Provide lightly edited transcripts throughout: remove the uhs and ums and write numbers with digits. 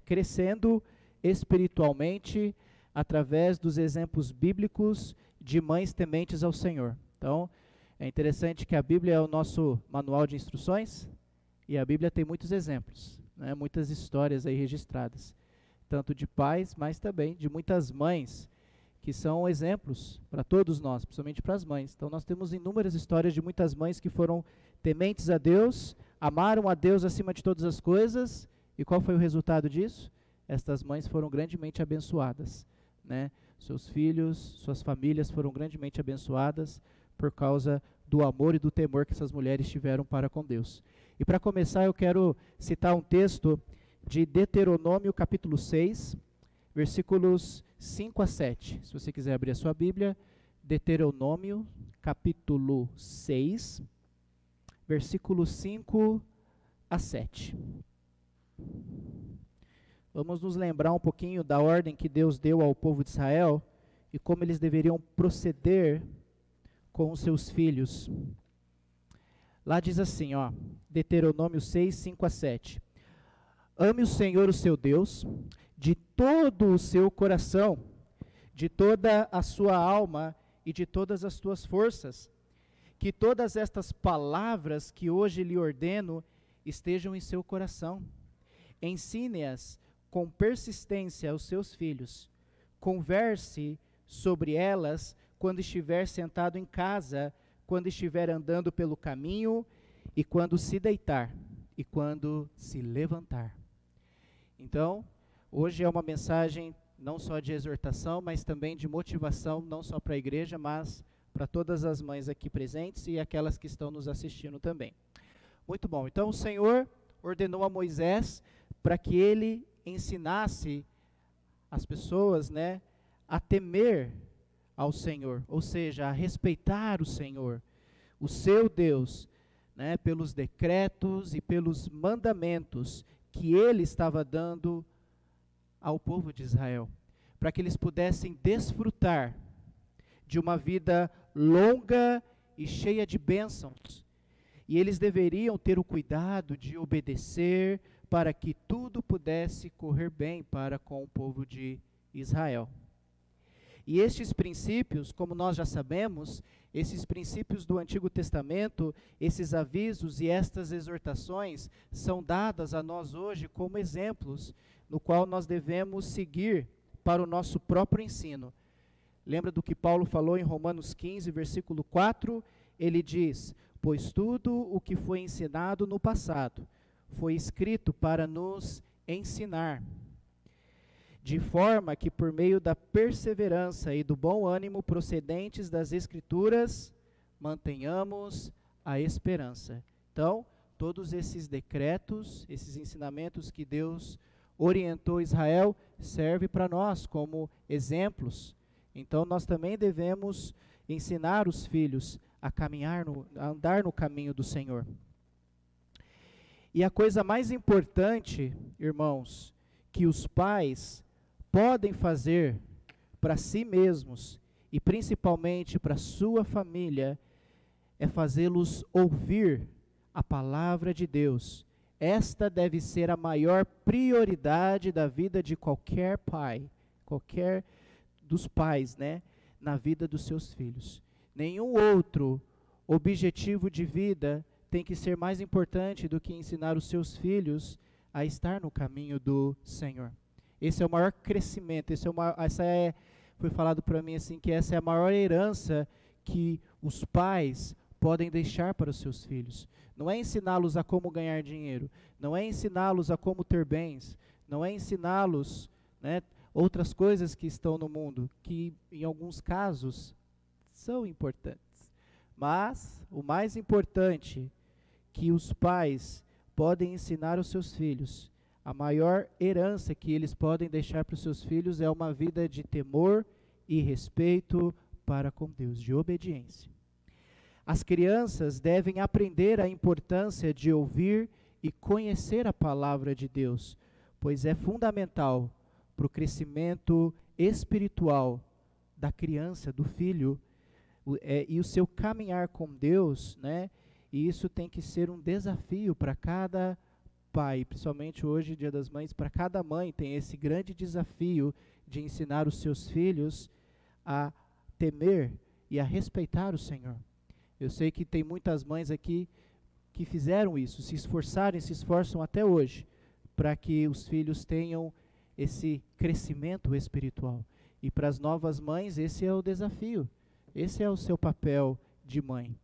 crescendo espiritualmente através dos exemplos bíblicos de mães tementes ao Senhor. Então, é interessante que a Bíblia é o nosso manual de instruções e a Bíblia tem muitos exemplos, né, muitas histórias aí registradas, tanto de pais, mas também de muitas mães, que são exemplos para todos nós, principalmente para as mães. Então nós temos inúmeras histórias de muitas mães que foram tementes a Deus, amaram a Deus acima de todas as coisas, e qual foi o resultado disso? Estas mães foram grandemente abençoadas, né? Seus filhos, suas famílias foram grandemente abençoadas por causa do amor e do temor que essas mulheres tiveram para com Deus. E para começar eu quero citar um texto de Deuteronômio capítulo 6, versículos 5 a 7. Se você quiser abrir a sua Bíblia, Deuteronômio capítulo 6, versículos 5 a 7. Vamos nos lembrar um pouquinho da ordem que Deus deu ao povo de Israel e como eles deveriam proceder com os seus filhos. Lá diz assim, ó, Deuteronômio 6, 5 a 7. Ame o Senhor, o seu Deus, de todo o seu coração, de toda a sua alma e de todas as tuas forças. Que todas estas palavras que hoje lhe ordeno estejam em seu coração. Ensine-as com persistência aos seus filhos. Converse sobre elas quando estiver sentado em casa, quando estiver andando pelo caminho e quando se deitar e quando se levantar. Então, hoje é uma mensagem não só de exortação, mas também de motivação, não só para a igreja, mas para todas as mães aqui presentes e aquelas que estão nos assistindo também. Muito bom. Então, o Senhor ordenou a Moisés para que ele ensinasse as pessoas, né, a temer ao Senhor, ou seja, a respeitar o Senhor, o seu Deus, né, pelos decretos e pelos mandamentos que ele estava dando ao povo de Israel, para que eles pudessem desfrutar de uma vida longa e cheia de bênçãos. E eles deveriam ter o cuidado de obedecer para que tudo pudesse correr bem para com o povo de Israel. E estes princípios, como nós já sabemos, esses princípios do Antigo Testamento, esses avisos e estas exortações são dadas a nós hoje como exemplos, no qual nós devemos seguir para o nosso próprio ensino. Lembra do que Paulo falou em Romanos 15, versículo 4? Ele diz, pois tudo o que foi ensinado no passado foi escrito para nos ensinar, de forma que por meio da perseverança e do bom ânimo procedentes das Escrituras, mantenhamos a esperança. Então, todos esses decretos, esses ensinamentos que Deus orientou Israel, servem para nós como exemplos. Então, nós também devemos ensinar os filhos a caminhar, a andar no caminho do Senhor. E a coisa mais importante, irmãos, que os pais podem fazer para si mesmos e principalmente para sua família é fazê-los ouvir a palavra de Deus. Esta deve ser a maior prioridade da vida de qualquer pai, qualquer dos pais, né, na vida dos seus filhos. Nenhum outro objetivo de vida tem que ser mais importante do que ensinar os seus filhos a estar no caminho do Senhor. Esse é o maior crescimento, foi falado para mim assim, que essa é a maior herança que os pais podem deixar para os seus filhos. Não é ensiná-los a como ganhar dinheiro, não é ensiná-los a como ter bens, não é ensiná-los, né, outras coisas que estão no mundo, que em alguns casos são importantes. Mas o mais importante que os pais podem ensinar aos seus filhos, a maior herança que eles podem deixar para os seus filhos é uma vida de temor e respeito para com Deus, de obediência. As crianças devem aprender a importância de ouvir e conhecer a palavra de Deus, pois é fundamental para o crescimento espiritual da criança, do filho, e o seu caminhar com Deus, né? E isso tem que ser um desafio para cada pai, principalmente hoje, Dia das Mães, para cada mãe tem esse grande desafio de ensinar os seus filhos a temer e a respeitar o Senhor. Eu sei que tem muitas mães aqui que fizeram isso, se esforçam até hoje, para que os filhos tenham esse crescimento espiritual. E para as novas mães, esse é o desafio, esse é o seu papel de mãe,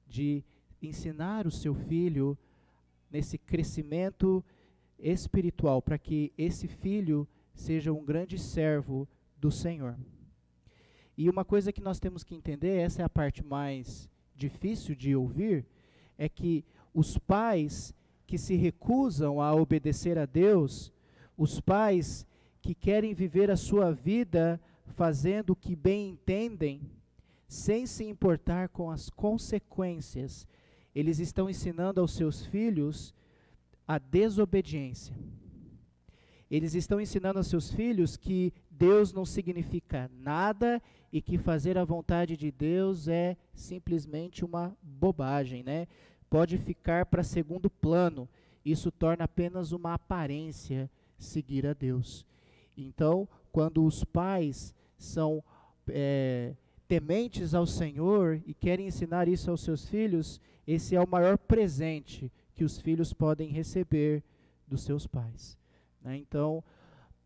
de ensinar o seu filho nesse crescimento espiritual, para que esse filho seja um grande servo do Senhor. E uma coisa que nós temos que entender, essa é a parte mais difícil de ouvir, é que os pais que se recusam a obedecer a Deus, os pais que querem viver a sua vida fazendo o que bem entendem, sem se importar com as consequências, eles estão ensinando aos seus filhos a desobediência. Eles estão ensinando aos seus filhos que Deus não significa nada e que fazer a vontade de Deus é simplesmente uma bobagem, né? Pode ficar para segundo plano. Isso torna apenas uma aparência seguir a Deus. Então, quando os pais são tementes ao Senhor e querem ensinar isso aos seus filhos, esse é o maior presente que os filhos podem receber dos seus pais, né? Então,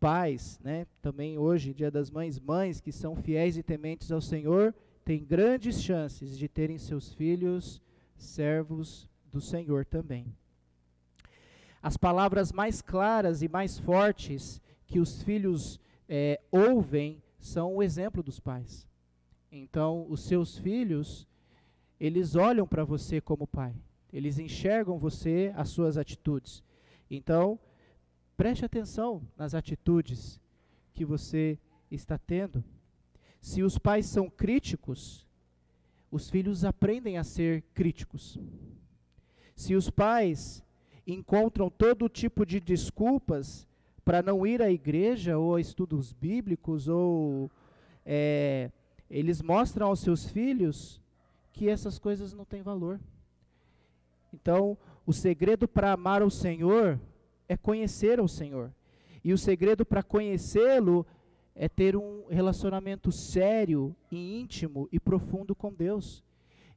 pais, né, também hoje, Dia das Mães, mães que são fiéis e tementes ao Senhor, têm grandes chances de terem seus filhos servos do Senhor também. As palavras mais claras e mais fortes que os filhos ouvem são o exemplo dos pais. Então, os seus filhos, eles olham para você como pai. Eles enxergam você, as suas atitudes. Então, preste atenção nas atitudes que você está tendo. Se os pais são críticos, os filhos aprendem a ser críticos. Se os pais encontram todo tipo de desculpas para não ir à igreja ou a estudos bíblicos, ou eles mostram aos seus filhos que essas coisas não têm valor. Então, o segredo para amar o Senhor é conhecer o Senhor. E o segredo para conhecê-lo é ter um relacionamento sério e íntimo e profundo com Deus.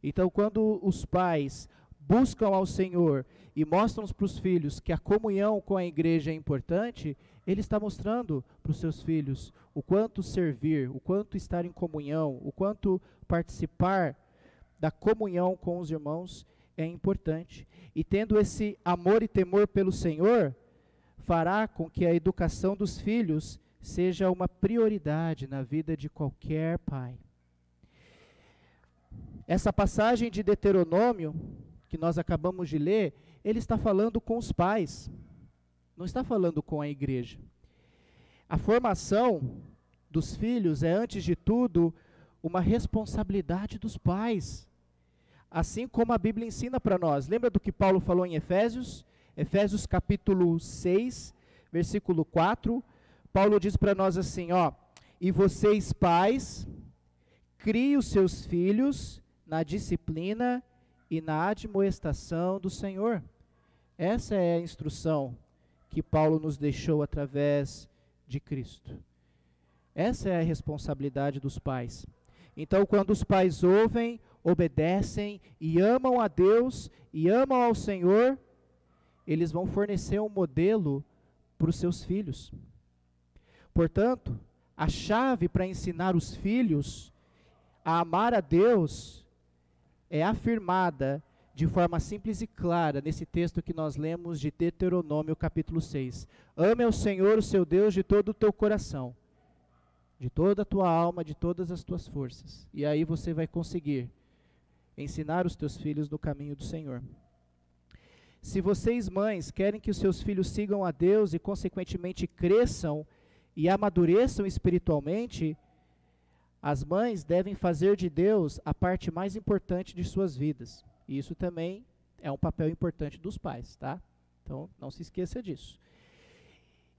Então, quando os pais buscam ao Senhor e mostram para os filhos que a comunhão com a igreja é importante, ele está mostrando para os seus filhos o quanto servir, o quanto estar em comunhão, o quanto participar da comunhão com os irmãos é importante. E tendo esse amor e temor pelo Senhor, fará com que a educação dos filhos seja uma prioridade na vida de qualquer pai. Essa passagem de Deuteronômio, que nós acabamos de ler, ele está falando com os pais, não está falando com a igreja. A formação dos filhos é, antes de tudo, uma responsabilidade dos pais, assim como a Bíblia ensina para nós. Lembra do que Paulo falou em Efésios? Efésios capítulo 6, versículo 4, Paulo diz para nós assim, e vocês pais, criem os seus filhos na disciplina e na admoestação do Senhor. Essa é a instrução que Paulo nos deixou através de Cristo. Essa é a responsabilidade dos pais. Então, quando os pais ouvem, obedecem e amam a Deus e amam ao Senhor, eles vão fornecer um modelo para os seus filhos. Portanto, a chave para ensinar os filhos a amar a Deus é afirmada de forma simples e clara nesse texto que nós lemos de Deuteronômio capítulo 6. Ame ao Senhor, o seu Deus, de todo o teu coração, de toda a tua alma, de todas as tuas forças. E aí você vai conseguir ensinar os teus filhos no caminho do Senhor. Se vocês, mães, querem que os seus filhos sigam a Deus e, consequentemente, cresçam e amadureçam espiritualmente, as mães devem fazer de Deus a parte mais importante de suas vidas. E isso também é um papel importante dos pais, tá? Então, não se esqueça disso.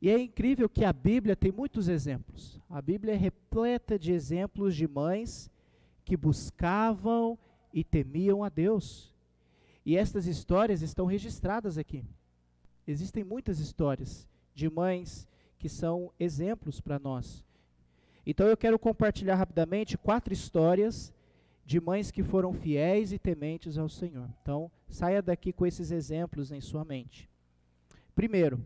E é incrível que a Bíblia tem muitos exemplos. A Bíblia é repleta de exemplos de mães que buscavam e temiam a Deus. E estas histórias estão registradas aqui. Existem muitas histórias de mães que são exemplos para nós. Então eu quero compartilhar rapidamente 4 histórias de mães que foram fiéis e tementes ao Senhor. Então, saia daqui com esses exemplos em sua mente. Primeiro,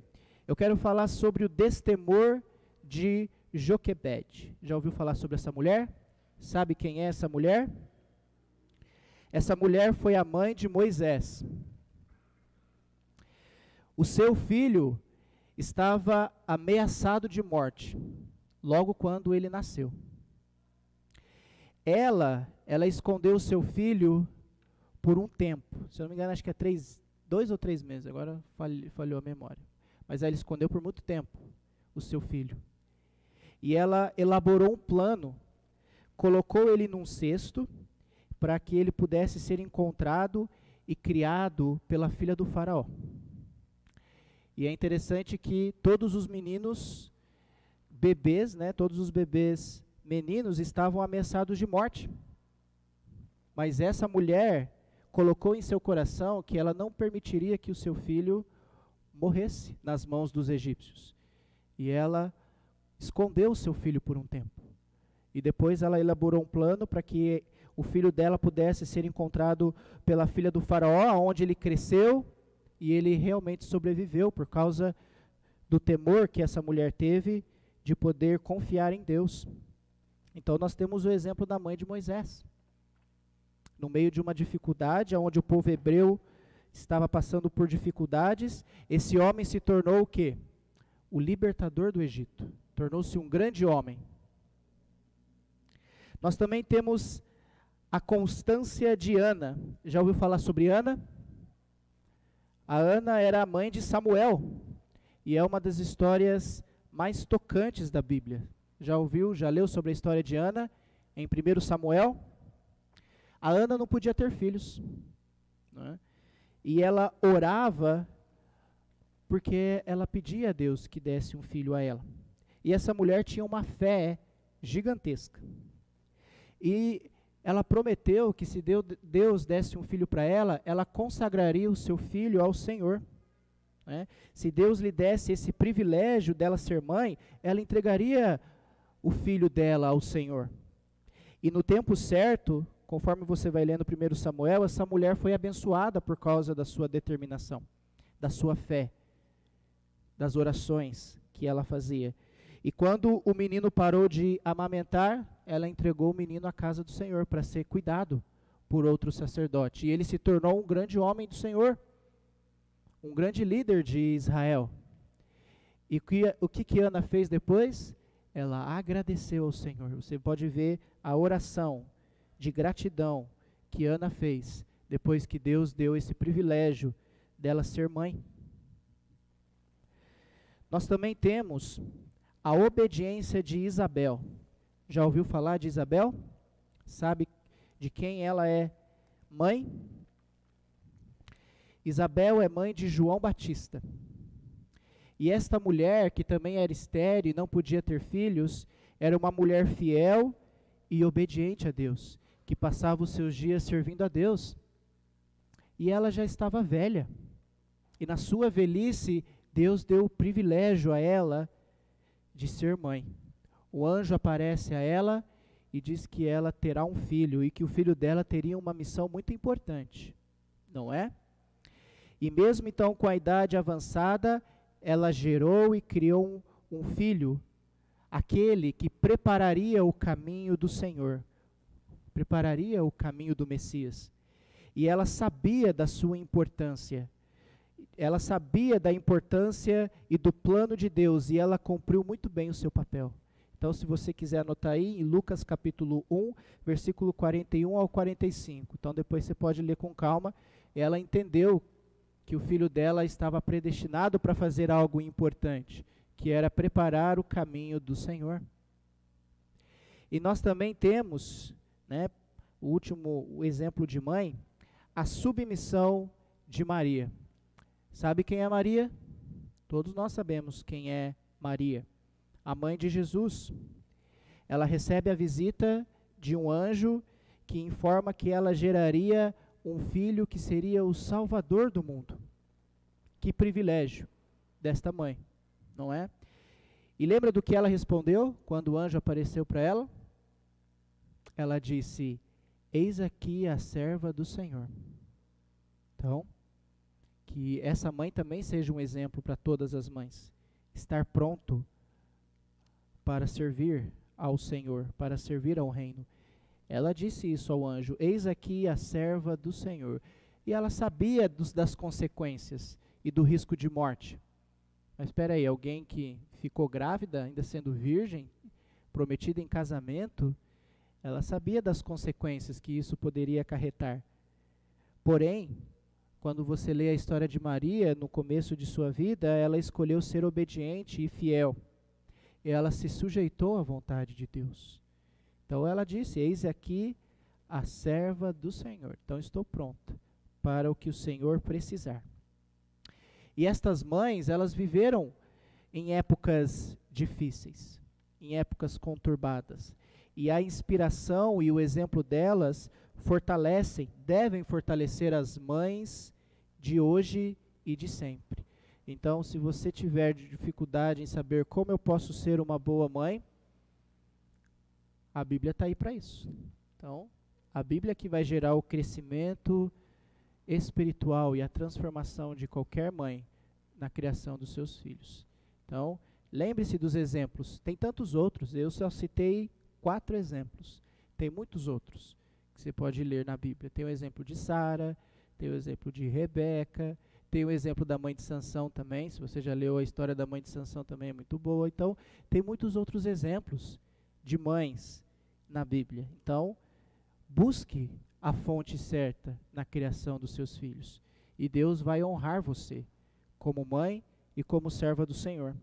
eu quero falar sobre o destemor de Joquebede. Já ouviu falar sobre essa mulher? Sabe quem é essa mulher? Essa mulher foi a mãe de Moisés. O seu filho estava ameaçado de morte, logo quando ele nasceu. Ela escondeu o seu filho por um tempo. Se eu não me engano, acho que é 2 ou 3 meses, agora falhou a memória. Mas ela escondeu por muito tempo o seu filho. E ela elaborou um plano, colocou ele num cesto, para que ele pudesse ser encontrado e criado pela filha do faraó. E é interessante que todos os meninos bebês, todos os bebês meninos estavam ameaçados de morte. Mas essa mulher colocou em seu coração que ela não permitiria que o seu filho morresse nas mãos dos egípcios. E ela escondeu o seu filho por um tempo. E depois ela elaborou um plano para que o filho dela pudesse ser encontrado pela filha do faraó, onde ele cresceu, e ele realmente sobreviveu por causa do temor que essa mulher teve de poder confiar em Deus. Então nós temos o exemplo da mãe de Moisés. No meio de uma dificuldade, onde o povo hebreu estava passando por dificuldades, esse homem se tornou o quê? O libertador do Egito. Tornou-se um grande homem. Nós também temos a constância de Ana. Já ouviu falar sobre Ana? A Ana era a mãe de Samuel. E é uma das histórias mais tocantes da Bíblia. Já ouviu, já leu sobre a história de Ana em 1 Samuel? A Ana não podia ter filhos, né? E ela orava porque ela pedia a Deus que desse um filho a ela. E essa mulher tinha uma fé gigantesca. E ela prometeu que se Deus desse um filho para ela, ela consagraria o seu filho ao Senhor, né? Se Deus lhe desse esse privilégio dela ser mãe, ela entregaria o filho dela ao Senhor. E no tempo certo, conforme você vai lendo 1 Samuel, essa mulher foi abençoada por causa da sua determinação, da sua fé, das orações que ela fazia. E quando o menino parou de amamentar, ela entregou o menino à casa do Senhor para ser cuidado por outro sacerdote. E ele se tornou um grande homem do Senhor, um grande líder de Israel. E o que Ana fez depois? Ela agradeceu ao Senhor. Você pode ver a oração de gratidão que Ana fez depois que Deus deu esse privilégio dela ser mãe. Nós também temos a obediência de Isabel. Já ouviu falar de Isabel? Sabe de quem ela é mãe? Isabel é mãe de João Batista. E esta mulher, que também era estéril e não podia ter filhos, era uma mulher fiel e obediente a Deus, que passava os seus dias servindo a Deus. E ela já estava velha. E na sua velhice, Deus deu o privilégio a ela de ser mãe. O anjo aparece a ela e diz que ela terá um filho e que o filho dela teria uma missão muito importante, não é? E mesmo então com a idade avançada, ela gerou e criou um filho, aquele que prepararia o caminho do Senhor, prepararia o caminho do Messias. E ela sabia da sua importância. Ela sabia da importância e do plano de Deus, e ela cumpriu muito bem o seu papel. Então, se você quiser anotar aí, em Lucas capítulo 1, versículo 41 ao 45. Então, depois você pode ler com calma. Ela entendeu que o filho dela estava predestinado para fazer algo importante, que era preparar o caminho do Senhor. E nós também temos, o último exemplo de mãe, a submissão de Maria. Sabe quem é Maria? Todos nós sabemos quem é Maria, a mãe de Jesus. Ela recebe a visita de um anjo que informa que ela geraria um filho que seria o Salvador do mundo, Que privilégio desta mãe, não é? E lembra do que ela respondeu quando o anjo apareceu para ela? Ela disse: eis aqui a serva do Senhor. Então, que essa mãe também seja um exemplo para todas as mães. Estar pronto para servir ao Senhor, para servir ao reino. Ela disse isso ao anjo: eis aqui a serva do Senhor. E ela sabia das consequências e do risco de morte. Mas espera aí, alguém que ficou grávida, ainda sendo virgem, prometida em casamento, ela sabia das consequências que isso poderia acarretar. Porém, quando você lê a história de Maria, no começo de sua vida, ela escolheu ser obediente e fiel. E ela se sujeitou à vontade de Deus. Então ela disse: eis aqui a serva do Senhor. Então estou pronta para o que o Senhor precisar. E estas mães, elas viveram em épocas difíceis, em épocas conturbadas. E a inspiração e o exemplo delas devem fortalecer as mães de hoje e de sempre. Então, se você tiver dificuldade em saber como eu posso ser uma boa mãe, a Bíblia está aí para isso. Então, a Bíblia que vai gerar o crescimento espiritual e a transformação de qualquer mãe na criação dos seus filhos. Então, lembre-se dos exemplos. Tem tantos outros, eu só citei 4 exemplos. Tem muitos outros que você pode ler na Bíblia. Tem o exemplo de Sara, tem o exemplo de Rebeca, tem o exemplo da mãe de Sansão também. Se você já leu a história da mãe de Sansão, também é muito boa. Então, tem muitos outros exemplos de mães na Bíblia. Então, busque a fonte certa na criação dos seus filhos. E Deus vai honrar você como mãe e como serva do Senhor.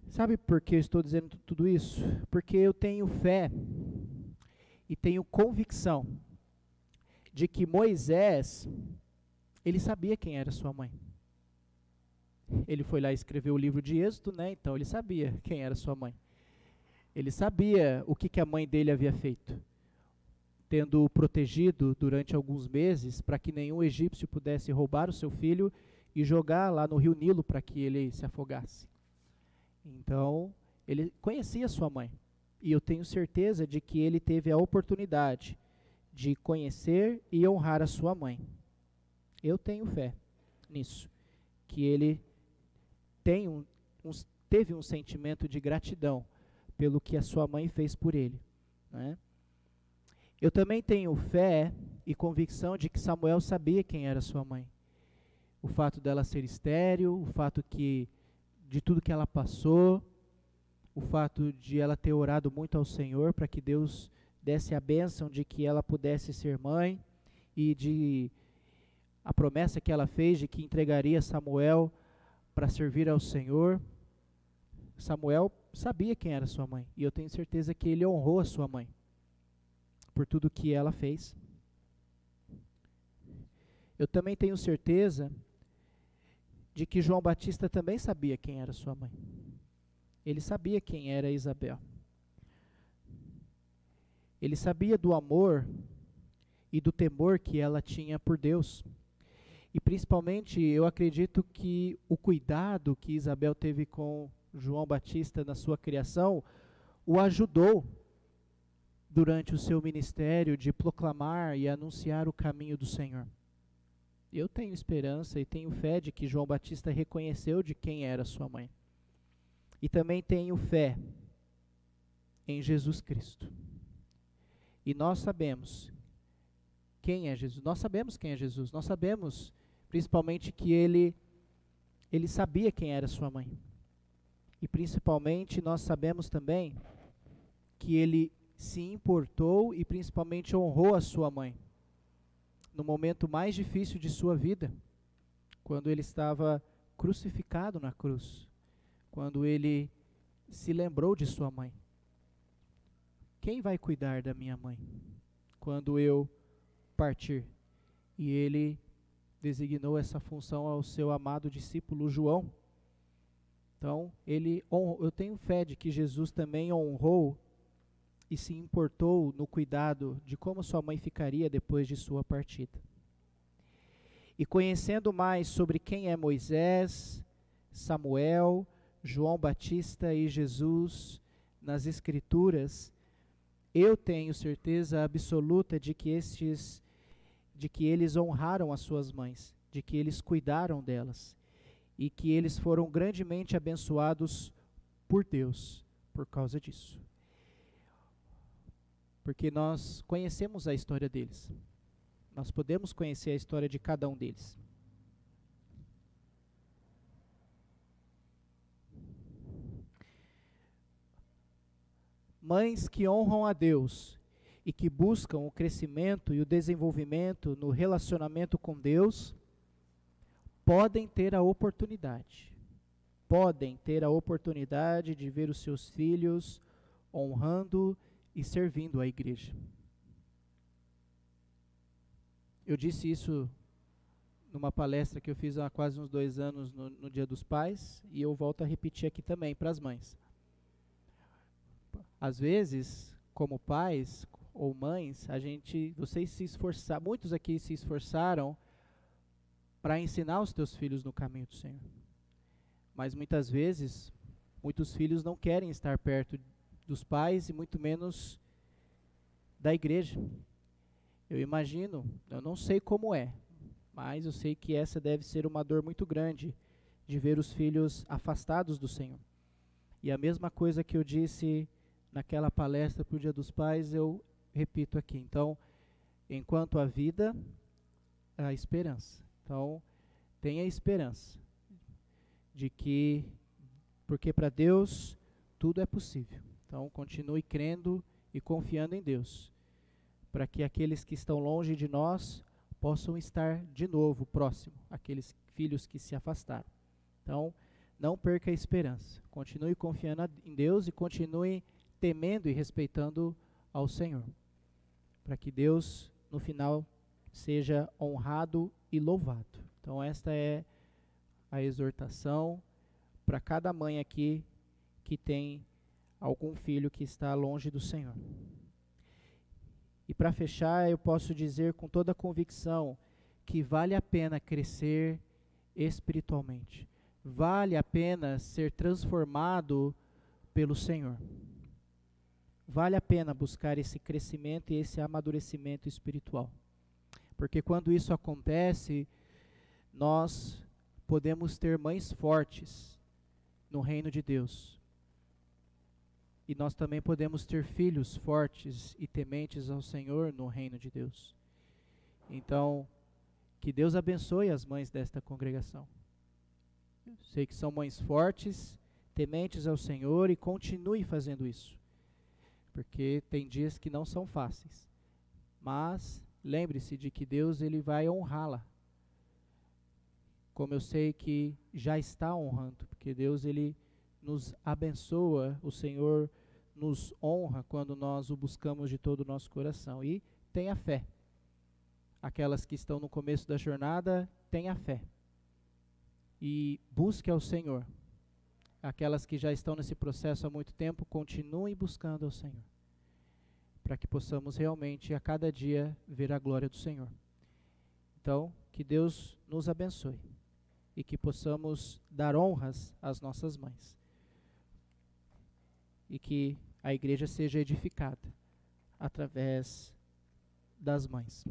Sabe por que eu estou dizendo tudo isso? Porque eu tenho fé e tenho convicção de que Moisés, ele sabia quem era sua mãe. Ele foi lá escrever o livro de Êxodo, né? Então ele sabia quem era sua mãe. Ele sabia o que a mãe dele havia feito, tendo-o protegido durante alguns meses para que nenhum egípcio pudesse roubar o seu filho e jogar lá no rio Nilo para que ele se afogasse. Então, ele conhecia sua mãe. E eu tenho certeza de que ele teve a oportunidade de conhecer e honrar a sua mãe. Eu tenho fé nisso, que ele teve um sentimento de gratidão pelo que a sua mãe fez por ele, né? Eu também tenho fé e convicção de que Samuel sabia quem era sua mãe. O fato dela ser estéril, o fato de tudo que ela passou, o fato de ela ter orado muito ao Senhor para que Deus desse a bênção de que ela pudesse ser mãe, e de a promessa que ela fez de que entregaria Samuel para servir ao Senhor. Samuel sabia quem era sua mãe, e eu tenho certeza que ele honrou a sua mãe por tudo que ela fez. Eu também tenho certeza de que João Batista também sabia quem era sua mãe. Ele sabia quem era Isabel. Ele sabia do amor e do temor que ela tinha por Deus. E principalmente, eu acredito que o cuidado que Isabel teve com João Batista na sua criação o ajudou durante o seu ministério de proclamar e anunciar o caminho do Senhor. Eu tenho esperança e tenho fé de que João Batista reconheceu de quem era sua mãe. E também tenho fé em Jesus Cristo. E nós sabemos quem é Jesus. Nós sabemos quem é Jesus. Nós sabemos principalmente que ele sabia quem era sua mãe. E principalmente nós sabemos também que ele se importou e principalmente honrou a sua mãe no momento mais difícil de sua vida, quando ele estava crucificado na cruz, quando ele se lembrou de sua mãe. Quem vai cuidar da minha mãe quando eu partir? E ele designou essa função ao seu amado discípulo João. Então, eu tenho fé de que Jesus também honrou e se importou no cuidado de como sua mãe ficaria depois de sua partida. E conhecendo mais sobre quem é Moisés, Samuel, João Batista e Jesus nas Escrituras, eu tenho certeza absoluta de que eles honraram as suas mães, de que eles cuidaram delas e que eles foram grandemente abençoados por Deus por causa disso. Porque nós conhecemos a história deles. Nós podemos conhecer a história de cada um deles. Mães que honram a Deus e que buscam o crescimento e o desenvolvimento no relacionamento com Deus, podem ter a oportunidade de ver os seus filhos honrando e servindo a igreja. Eu disse isso numa palestra que eu fiz há quase uns 2 anos no Dia dos Pais, e eu volto a repetir aqui também para as mães. Às vezes, como pais ou mães, vocês se esforçaram, muitos aqui se esforçaram para ensinar os teus filhos no caminho do Senhor. Mas muitas vezes, muitos filhos não querem estar perto dos pais e muito menos da igreja. Eu imagino, eu não sei como é, mas eu sei que essa deve ser uma dor muito grande de ver os filhos afastados do Senhor. E a mesma coisa que eu disse naquela palestra para o Dia dos Pais, eu repito aqui. Então, enquanto há vida, há esperança. Então, tenha esperança de que, porque para Deus tudo é possível. Então, continue crendo e confiando em Deus, para que aqueles que estão longe de nós possam estar de novo próximo, aqueles filhos que se afastaram. Então, não perca a esperança. Continue confiando em Deus e continue temendo e respeitando ao Senhor, para que Deus, no final, seja honrado e louvado. Então, esta é a exortação para cada mãe aqui que tem algum filho que está longe do Senhor. E para fechar, eu posso dizer com toda a convicção que vale a pena crescer espiritualmente. Vale a pena ser transformado pelo Senhor. Vale a pena buscar esse crescimento e esse amadurecimento espiritual. Porque quando isso acontece, nós podemos ter mães fortes no reino de Deus. E nós também podemos ter filhos fortes e tementes ao Senhor no reino de Deus. Então, que Deus abençoe as mães desta congregação. Eu sei que são mães fortes, tementes ao Senhor, e continue fazendo isso. Porque tem dias que não são fáceis. Mas lembre-se de que Deus ele vai honrá-la. Como eu sei que já está honrando, porque Deus ele nos abençoa, o Senhor nos honra quando nós o buscamos de todo o nosso coração. E tenha fé. Aquelas que estão no começo da jornada, tenha fé. E busque ao Senhor. Aquelas que já estão nesse processo há muito tempo, continuem buscando ao Senhor, para que possamos realmente a cada dia ver a glória do Senhor. Então, que Deus nos abençoe e que possamos dar honras às nossas mães e que a igreja seja edificada através das mães.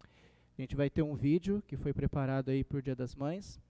A gente vai ter um vídeo que foi preparado aí para o Dia das Mães.